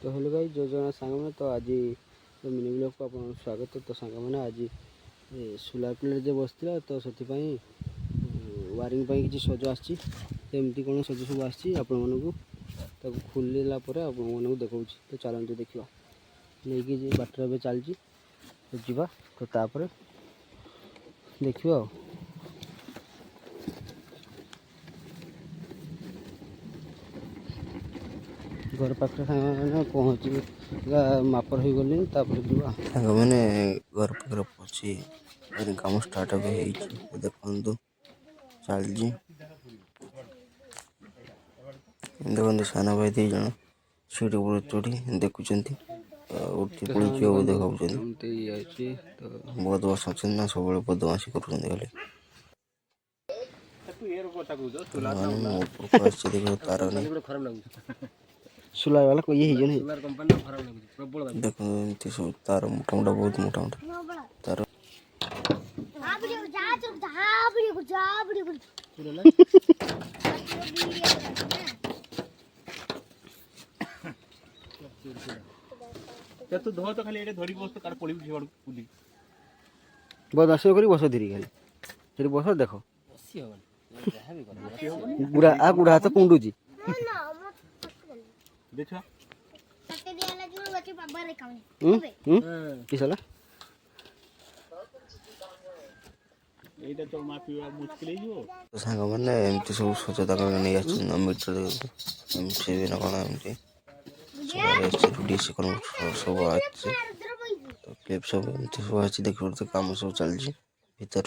तो hello guys जो जो सांग मैंने तो आज तो मिनी ब्लॉग को आपन स्वागत। तो सांग मैंने आज सोलार प्लेट जो बसला तो से वायरिंग किसी सज आमती कौन सज सब आपको खोलला आपको देखा। तो चलते देखा नहीं बाटर चलती तो जीवा तो तापर देखिए घर पाखे मैंने पहुँची मापर हो गली मैंने घर पाखे पहुँची कम स्टार्ट देखु चलती देखते साना भाई दी जन सीढ़ी ऊपर चढ़ी देखुं देखा बदमाश अच्छा ना सब बदमाशी कर तार सोलार वाला कोई ये नहीं देखो एमती सब तार मोटा मोटा बहुत मोटा मोटा तार तू धो तो खाली एटे धरी बस तो कार पड़ी झड़ पुली बहुत आशा करी बस धीरे खाली धीरे बस देखो बसी होबन जहा भी कर गुड़ा आ गुड़ा हाथ कुंडुजी देखा सत्ते दिया लगी वो बच्चे पापा रे खाने की साला एटा तो माफी मुश्किल ही तो सांग मैंने एमती सब सचेता कर नहीं आछन मीटर एमसी भी ना कोन एमती डीसी कोन सब आछे तो क्लिप सब एमती सब आछे देखो तो काम सब चल जी भीतर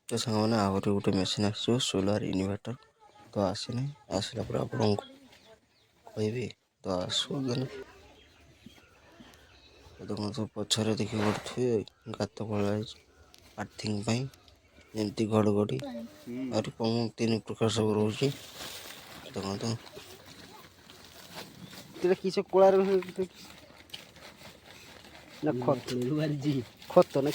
तो सांग मैंने आगरे गोटे मेसीन आछो सोलार इन्वर्टर तो आसी नहीं आसला पर आपन कहबी तो आसो देन देखो तो पछरे देखि पड़थे गात पड़ा आर्थिंग पाई एमती घड़घड़ी और कम 3 प्रकार सब रोचे देखो तो तेरा किसे कोलार ना खत खत ना